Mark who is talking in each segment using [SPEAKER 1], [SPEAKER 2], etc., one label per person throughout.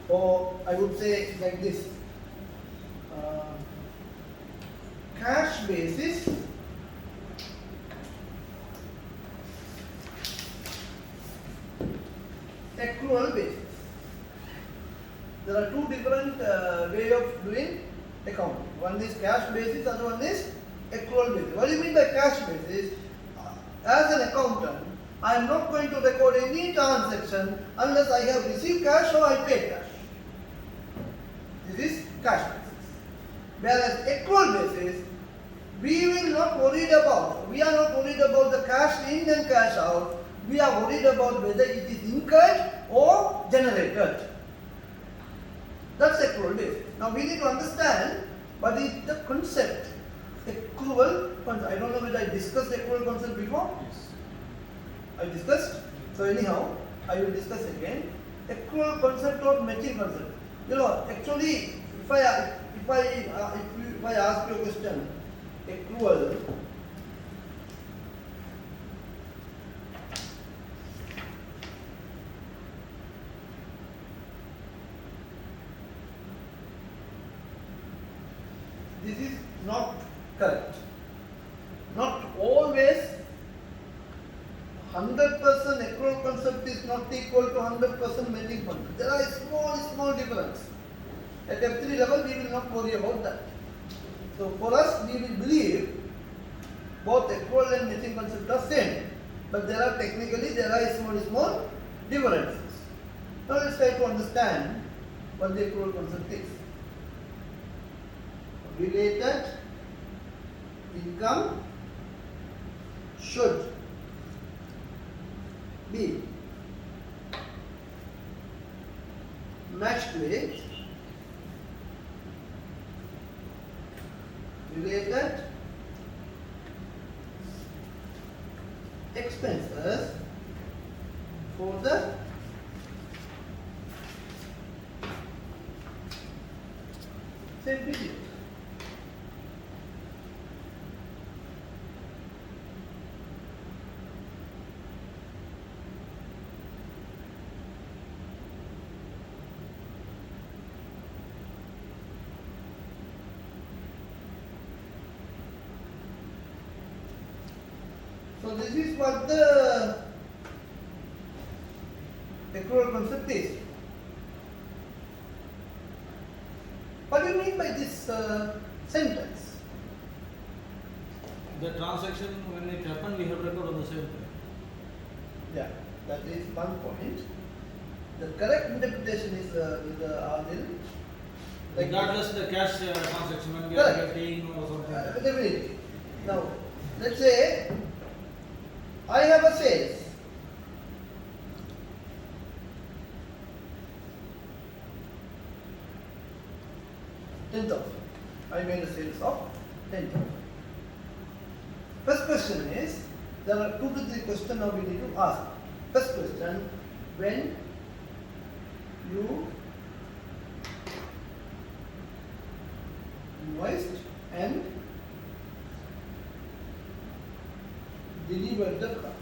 [SPEAKER 1] or I would say like this, cash basis accrual basis. There are two different way of doing accounting. One is cash basis, other one is accrual basis. What do you mean by cash basis? As an accountant, I am not going to record any transaction unless I have received cash or I paid cash. This is cash basis. Whereas accrual basis, we are not worried about the cash in and cash out. We are worried about whether it is incurred or generated. That's accrual basis. Now we need to understand what is the concept. Accrual concept. I don't know whether I discussed accrual concept before.
[SPEAKER 2] Yes.
[SPEAKER 1] I discussed. So anyhow, I will discuss again. Accrual concept or matching concept. You know, actually, if I ask you a question, accrual. This is not correct. Not always 100% accrual concept is not equal to 100% matching concept. There are small difference. At F3 level, we will not worry about that. So for us, we will believe both accrual and matching concept are same, but there are small differences. Now let's try to understand what the accrual concept is. Related income should be matched with related expenses for the same period. So this is what the accrual concept is. What do you mean by this sentence?
[SPEAKER 2] The transaction, when it happened, we have record on the same time.
[SPEAKER 1] Yeah, that is one point. The correct interpretation is with the Adil.
[SPEAKER 2] Regardless the cash transaction, when we are paying or something.
[SPEAKER 1] Definitely. Now, let's say I have a sales. $10,000. I made a sales of 10,000. First question is, there are 2 to 3 questions now we need to ask. First question, when you invoiced and delivered the product.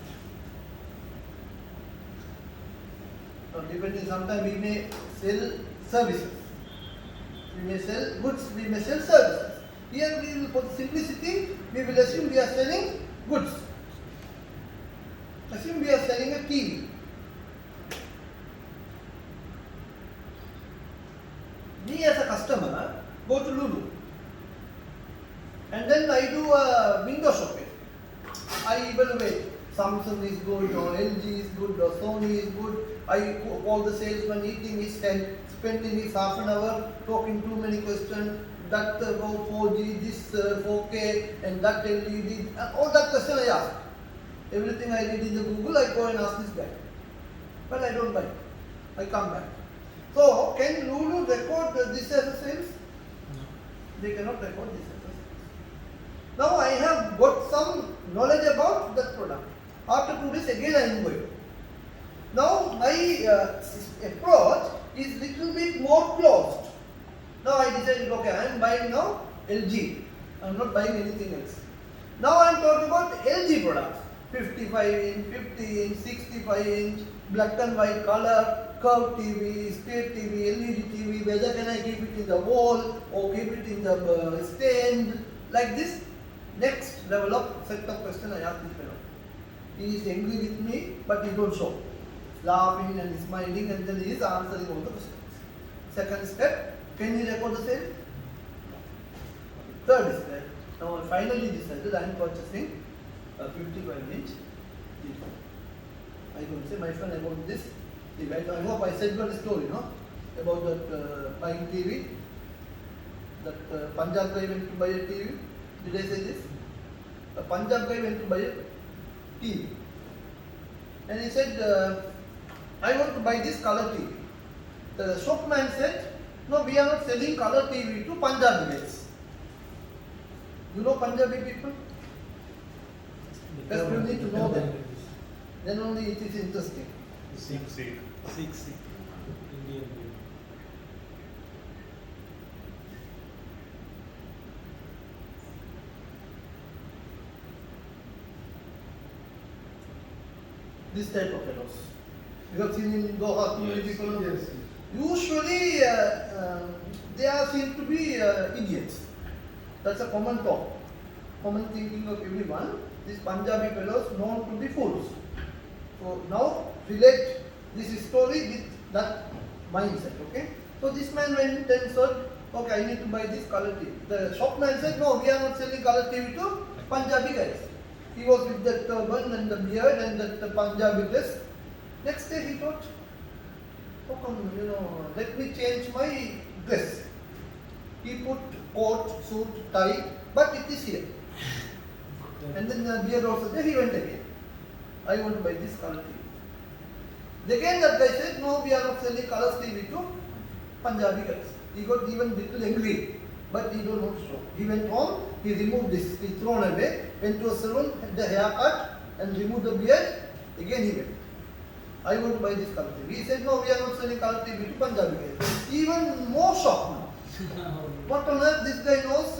[SPEAKER 1] Now depending, sometimes we may sell services. We may sell goods, we may sell services. Here we will, for simplicity, we will assume we are selling goods. Assume we are selling a TV. Me as a customer go to Lulu and then I do a window shopping. I evaluate Samsung is good or LG is good or Sony is good. I call the salesman, eating his head, spending his half an hour talking too many questions. That 4G, this 4K and that LED, and all that question I ask. Everything I read in the Google, I go and ask this guy. But I don't buy. I come back. So, can Lulu record this as a sales?
[SPEAKER 2] No.
[SPEAKER 1] They cannot record this as a sales. Now I have got some knowledge about that product. After 2 days again I am going. Now my approach is little bit more closed. Now I decided, okay, I am buying now LG. I am not buying anything else. Now I am talking about LG products. 55 inch, 50 inch, 65 inch, black and white color, curved TV, split TV, LED TV, whether can I keep it in the wall or keep it in the stand, like this. Next level of set of question I ask this fellow. He is angry with me, but he don't show. Laughing and smiling, and then he is answering all the questions. Second step, can he record the same? Third step, now I finally decided I am purchasing a 55-inch TV. I going to say, my friend, about this TV. I hope I said the story, no? About that buying TV. That Punjab guy went to buy a TV. Did I say this? A Punjab guy went to buy a TV. And he said, I want to buy this color TV. The shopman said, no, we are not selling color TV to Punjabi guys. You know Punjabi people? Just you need to know them. Then only it is interesting.
[SPEAKER 3] Sikh.
[SPEAKER 2] Indian people.
[SPEAKER 1] This type of fellows. You have seen in Doha too many people.
[SPEAKER 3] Yes.
[SPEAKER 1] Usually they are seen to be idiots. That's a common talk, common thinking of everyone. These Punjabi fellows known to be fools. So now relate this story with that mindset. Okay. So this man went and said, okay, I need to buy this color TV. The shopman said, no, we are not selling color TV to Punjabi guys. He was with the turban and the beard and the Punjabi dress. Next day he thought, how come, let me change my dress. He put coat, suit, tie, but it is here. And then the beard also there, he went again. I want to buy this color TV. Again that guy said, no, we are not selling color TV to Punjabi guys. He got even little angry, but he don't want to show. He went home, he removed this, he thrown away, went to a salon, had the haircut and removed the beard. Again he went. I want to buy this color TV. He said, no, we are not selling color TV to Punjabi guys. Even more shocked now. What on earth this guy knows?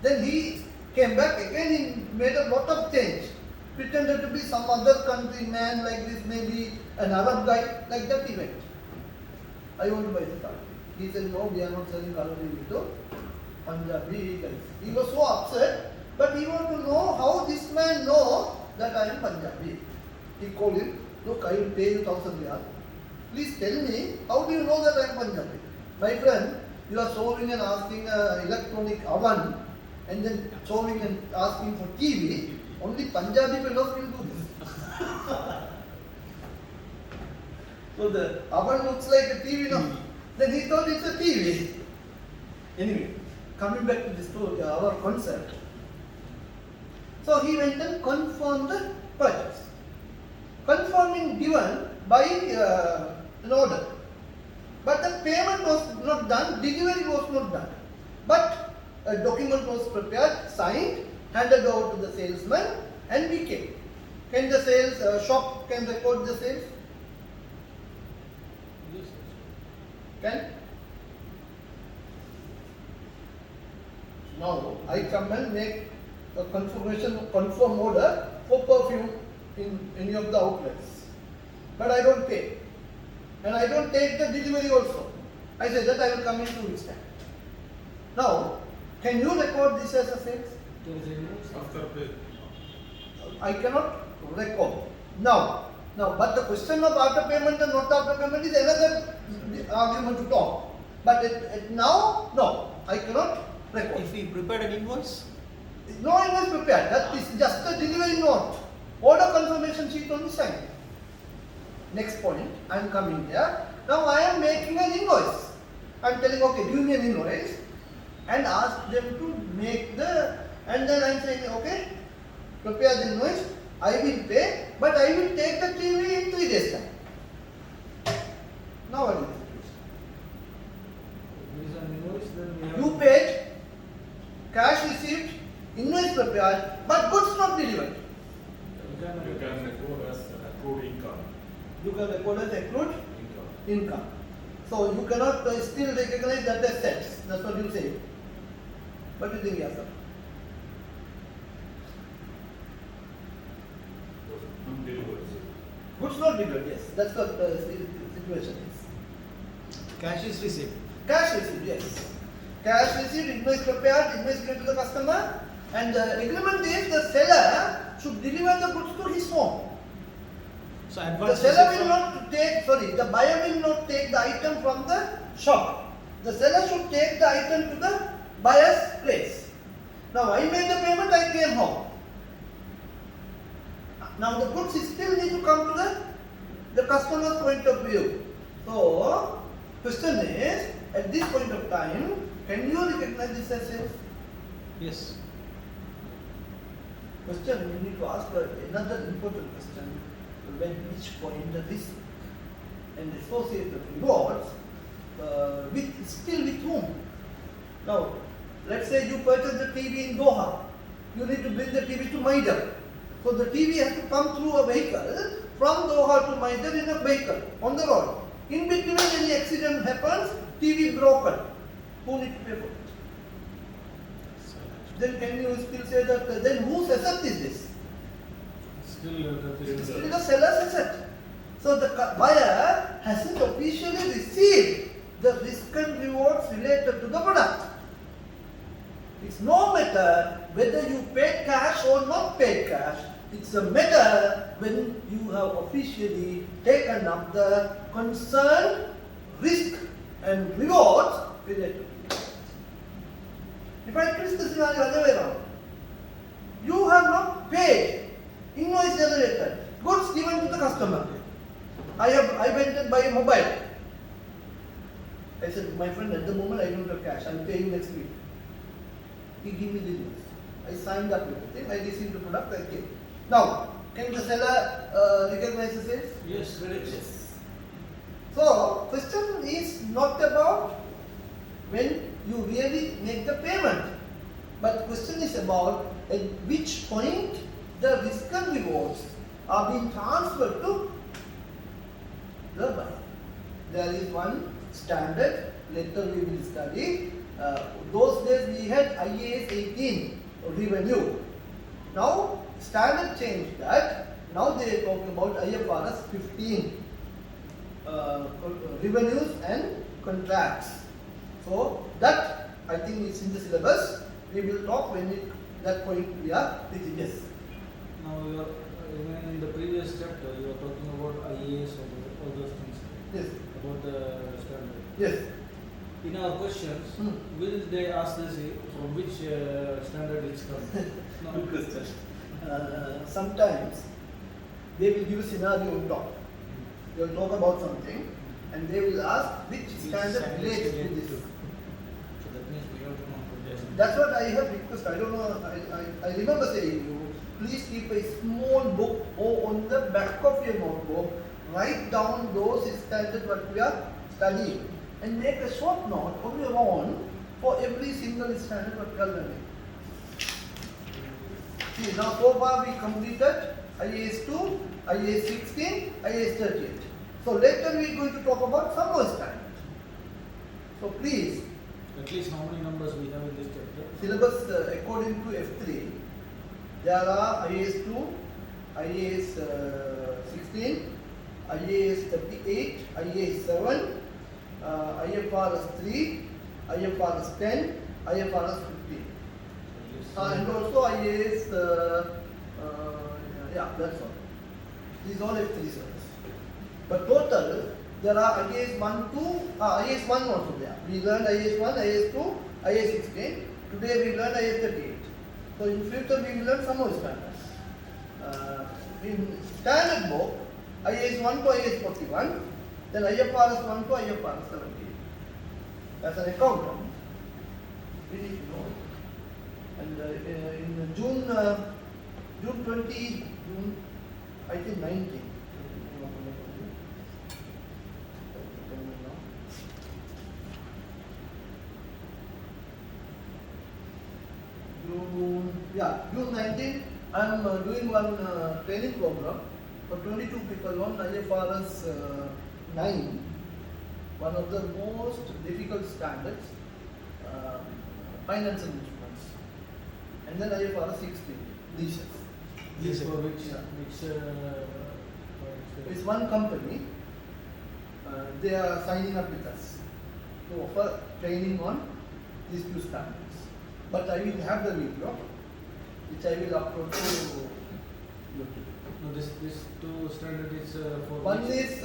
[SPEAKER 1] Then he came back again, he made a lot of change. Pretended to be some other country man like this, maybe an Arab guy, like that he went. I want to buy this color TV. He said, no, we are not selling color TV to Punjabi guys. He was so upset, but he wanted to know how this man know that I am Punjabi. He called him, look, I will pay you 1,000 riyal. Please tell me, how do you know that I am Punjabi? My friend, you are solving and asking electronic oven and then solving and asking for TV. Only Punjabi fellows will do this. So the oven looks like a TV now. Then he thought it's a TV. Anyway, coming back to the story, our concept. So he went and confirmed the purchase. Confirming given by an order. But the payment was not done, delivery was not done. But a document was prepared, signed, handed over to the salesman, and we came. Can the sales shop can record the sales?
[SPEAKER 2] Yes, yes.
[SPEAKER 1] Can? Now I come and make a confirm order for perfume in any of the outlets. But I don't pay. And I don't take the delivery also. I say that I will come in 2 weeks time. Now, can you record this as a sales?
[SPEAKER 3] After pay.
[SPEAKER 1] I cannot record. Now, but the question of after payment and not after payment is another argument to talk. But now, no, I cannot record.
[SPEAKER 4] If we prepared an invoice,
[SPEAKER 1] No invoice prepared. That is just a delivery note. Order confirmation sheet on the side. Next point, I am coming here. Now I am making an invoice. I am telling, okay, give me an invoice and ask them to make and then I am saying, okay, prepare the invoice, I will pay, but I will take the TV in 3 days time. Now what is it?
[SPEAKER 2] There is an invoice, then we have
[SPEAKER 1] You paid, cash received, invoice prepared, but goods not delivered.
[SPEAKER 2] You can
[SPEAKER 3] You can record as accrued income.
[SPEAKER 1] You can record as accrued income. So you cannot still recognize that as sales. That's what you say. What do you think, Yasser?
[SPEAKER 3] Delivered.
[SPEAKER 1] Goods not delivered, yes. that's what the situation is.
[SPEAKER 2] Cash is received.
[SPEAKER 1] Cash receipt, yes. Cash receipt, invoice prepared, invoice given to the customer, and the agreement is the seller should deliver the goods to his home.
[SPEAKER 2] So
[SPEAKER 1] The
[SPEAKER 2] advance
[SPEAKER 1] seller
[SPEAKER 2] receipt
[SPEAKER 1] will not take, the buyer will not take the item from the shop. The seller should take the item to the buyer's place. Now I made the payment, I came home. Now the goods still need to come to the customer's point of view. So, question is, at this point of time, can you recognize this as sales?
[SPEAKER 2] Yes.
[SPEAKER 1] Question, you need to ask another important question. When which point the risk and associated rewards still with whom? Now, let's say you purchase the TV in Doha. You need to bring the TV to Maida. So the TV has to come through a vehicle from Doha to Maida in a vehicle on the road. In between, any accident happens, TV broken. Who need to pay for it? Then can you still say that then whose asset is this?
[SPEAKER 2] Still
[SPEAKER 1] It's still the seller's asset. So the buyer hasn't officially received the risk and rewards related to the product. It's no matter whether you paid cash or not paid cash. It's a matter when you have officially taken up the concerned risk and rewards related to it. If I twist the scenario other way around, you have not paid, invoice generated, goods given to the customer. I went and buy a mobile. I said, my friend, at the moment I don't have cash, I'm paying next week. He gave me the news. I signed up with it, I received the product, I came. Now, can the seller recognize the sales?
[SPEAKER 2] Yes,
[SPEAKER 1] Yes. So, question is not about when you really make the payment, but question is about at which point the risk and rewards are being transferred to the buyer. There is one standard, later we will study. Those days we had IAS 18 revenue. Now standard changed that. Now they talk about IFRS 15 revenues and contracts. So that I think is in the syllabus. We will talk when that point we are reaching. Yes.
[SPEAKER 2] Now you are even in the previous chapter you are talking about IAS and all those things.
[SPEAKER 1] Yes.
[SPEAKER 2] About the standard.
[SPEAKER 1] Yes.
[SPEAKER 2] In our questions, will they ask this from which standard it's come? No.
[SPEAKER 1] Good question. Sometimes they will give a scenario on top. They will talk about something and they will ask which standard relates to this.
[SPEAKER 2] So that means we have to know quotation.
[SPEAKER 1] That's what I have requested. I don't know, I remember saying you, please keep a small book or on the back of your notebook, write down those standards what we are studying and make a short note of your own for every single standard what we are learning. See, now so far we completed IAS 2, IAS 16, IAS 38. So later we are going to talk about some more standards. So please,
[SPEAKER 2] At least how many numbers we have in this chapter?
[SPEAKER 1] syllabus according to F3, there are IAS 2, IAS 16, IAS 38, IAS 7, IFRS 3, IFRS 10, IFRS 15. And also IAS, yeah, that's all. These all F3 syllabus. But total, there are IAS 1, 2, IAS 1 also there. We learned IAS 1, IAS 2, IAS 16. Today we learned IAS 38. So in future we will learn some more standards. In standard book, IAS 1 to IAS 41, then IFRS 1 to IFRS 17. As an accountant, we need to know. And in June 20, I think 19. June 19, I am doing one training program for 22 people on IFRS 9, one of the most difficult standards, finance and instruments, and then IFRS 16, leases.
[SPEAKER 2] This for which?
[SPEAKER 1] Yeah.
[SPEAKER 2] Which
[SPEAKER 1] is one company. They are signing up with us to offer training on these two standards. But I will have the video, which I will upload to YouTube.
[SPEAKER 2] No, this two standard is for
[SPEAKER 1] One
[SPEAKER 2] which-
[SPEAKER 1] is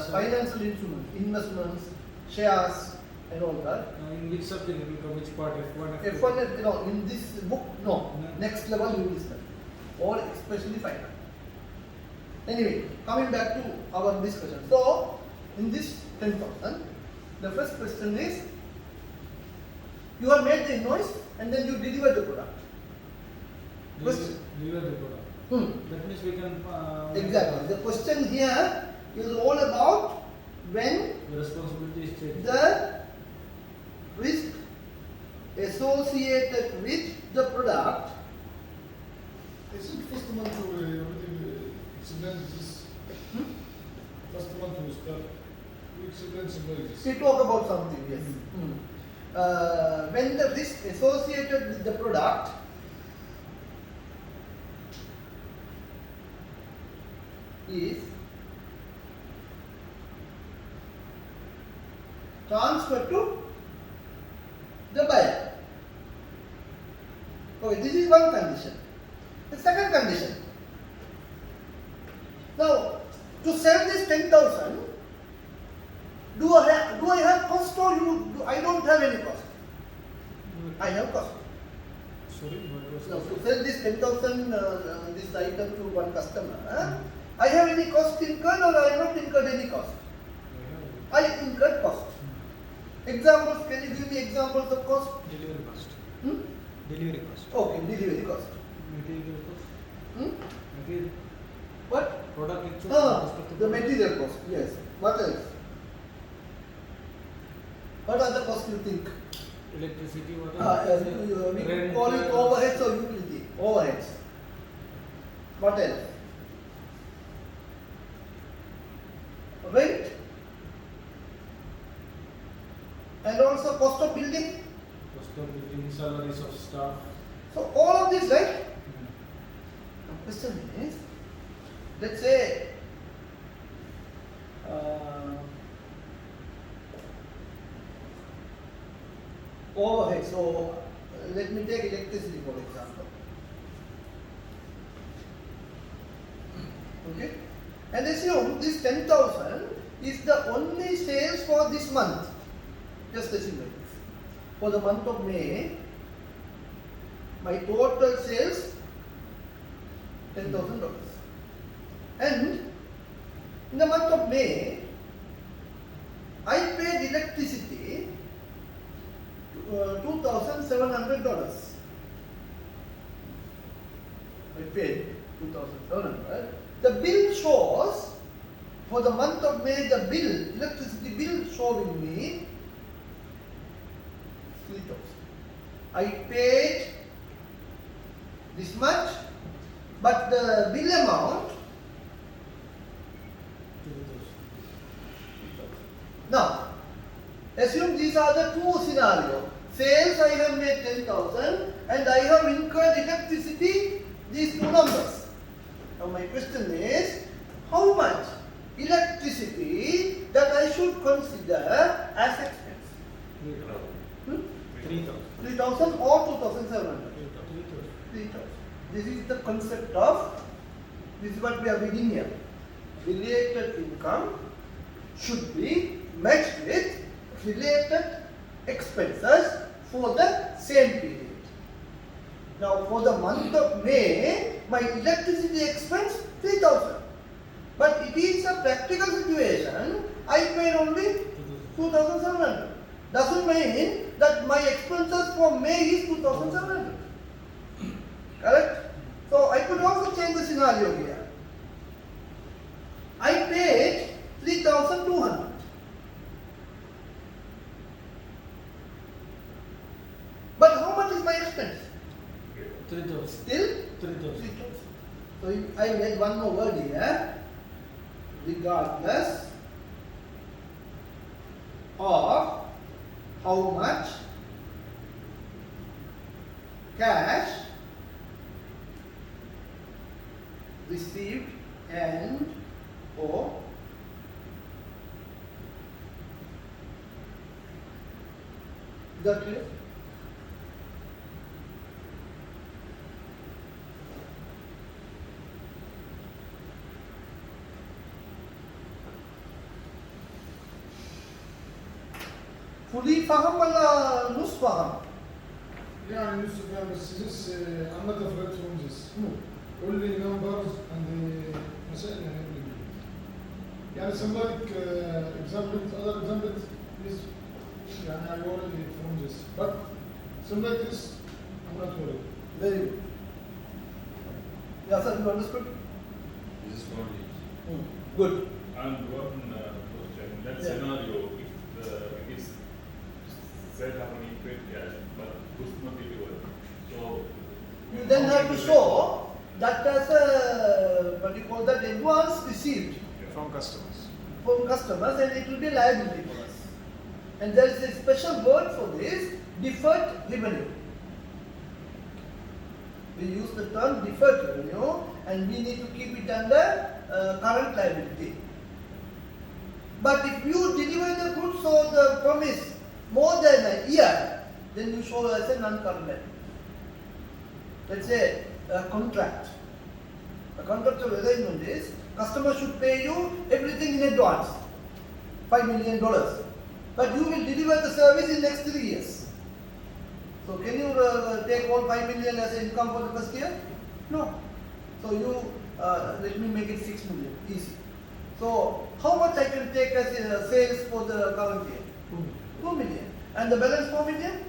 [SPEAKER 1] financial instruments, investments, shares, and all that.
[SPEAKER 2] in which subject it will come, which part, F1, F2?
[SPEAKER 1] F1, in this book, no.
[SPEAKER 2] No.
[SPEAKER 1] Next level you will study, or especially finance. Anyway, coming back to our discussion. So, in this 10,000, the first question is, you have made the invoice and then you deliver the product. Question.
[SPEAKER 2] Deliver the product. That means we can.
[SPEAKER 1] Exactly. The question here is all about when
[SPEAKER 2] The responsibility is changed.
[SPEAKER 1] the risk associated with the product.
[SPEAKER 4] Is it first month to everything incidences? First month to start. Which
[SPEAKER 1] We talk about something, yes. When the risk associated with the product is transferred to the buyer. Okay, this is one condition. The second condition. Now, to sell this 10,000, do I have cost or I don't have any cost? I have cost.
[SPEAKER 2] Sorry, what was
[SPEAKER 1] Now,
[SPEAKER 2] that?
[SPEAKER 1] to sell this 10,000 this item to one customer, I have any cost incurred or I have not incurred any cost? I incurred cost. Examples, can you give me examples of cost?
[SPEAKER 5] Delivery cost.
[SPEAKER 1] Hmm?
[SPEAKER 5] Delivery cost.
[SPEAKER 1] Okay, delivery cost.
[SPEAKER 2] Material cost.
[SPEAKER 1] Hmm?
[SPEAKER 2] Material.
[SPEAKER 1] What?
[SPEAKER 2] Product actual
[SPEAKER 1] Ah,
[SPEAKER 2] cost of
[SPEAKER 1] the
[SPEAKER 2] product.
[SPEAKER 1] material cost, yes. What else? What other costs you think?
[SPEAKER 2] Electricity, what
[SPEAKER 1] We
[SPEAKER 2] Rent,
[SPEAKER 1] call it overheads or utility. Overheads. What else? Rent. And also cost of building.
[SPEAKER 2] Cost of building, salaries of staff.
[SPEAKER 1] So all of this, right? The question is, let's say, overhead. So let me take electricity for example. Okay? And assume this 10,000 is the only sales for this month. Just assume like this. For the month of May, my total sales $10,000. And in the month of May, I paid electricity $2,700. I paid $2,700. The bill shows for the month of May, the bill, electricity bill showing me 3,000. I paid this much, but the bill amount. Now, assume these are the two scenarios. Sales I have made 10,000 and I have incurred electricity, these two numbers. Now my question is, how much electricity that I should consider as expense?
[SPEAKER 2] 3,000.
[SPEAKER 1] 3,000 or 2,700? 3,000. This is the concept of, this is what we are reading here. Related income should be matched with related expenses for the same period. Now for the month of May, my electricity expense 3,000. But it is a practical situation, I paid only 2,700. Doesn't mean that my expenses for May is 2,700. Correct? So I could also change the scenario here. I paid 3,200. But how much is my expense?
[SPEAKER 2] 3,000.
[SPEAKER 1] Still
[SPEAKER 2] 3,000.
[SPEAKER 1] 3,000. So if I made one more word here, regardless of how much cash received and or that clear? Fully faham wala nus faham?
[SPEAKER 4] يعني نص فاهم بس this I'm not afraid from this.
[SPEAKER 1] Hmm.
[SPEAKER 4] Only numbers and the مسائل يعني symbolic example other example is يعني I already from this but symbolic is I'm not worried.
[SPEAKER 1] Very good. Yeah, sir, you understood?
[SPEAKER 3] This is only.
[SPEAKER 1] Hmm. Good.
[SPEAKER 3] And one question, in that
[SPEAKER 1] Yeah.
[SPEAKER 3] scenario, if it is said happening paid cash, but goods not delivered, so
[SPEAKER 1] You then have to show that as a, what do you call that, advance received
[SPEAKER 5] From customers.
[SPEAKER 1] from customers and it will be liability for us. And there is a special word for this, deferred revenue. We use the term deferred revenue and we need to keep it under current liability. But if you deliver the goods or the promise more than a year, then you show as a non-current liability. Let's say a contract. A contractual arrangement is customer should pay you everything in advance, $5 million. But you will deliver the service in next 3 years. So can you take all 5 million as income for the first year? No. So you let me make it 6 million, easy. So how much I can take as sales for the current year? 2 million. And the balance 4 million?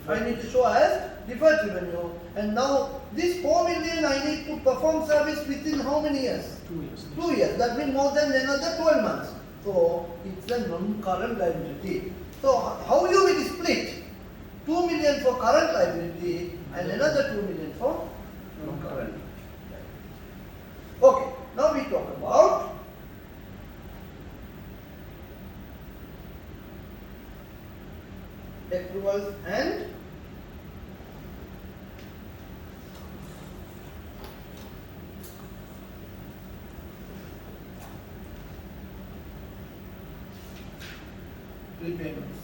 [SPEAKER 1] I need to show as deferred revenue. And now this 4 million I need to perform service within how many years?
[SPEAKER 5] 2 years.
[SPEAKER 1] 2 years. That means more than another 12 months. So it's a non-current liability. So how you will split 2 million for current liability and another 2 million for non-current. Okay. Now we talk about accruals and prepayments.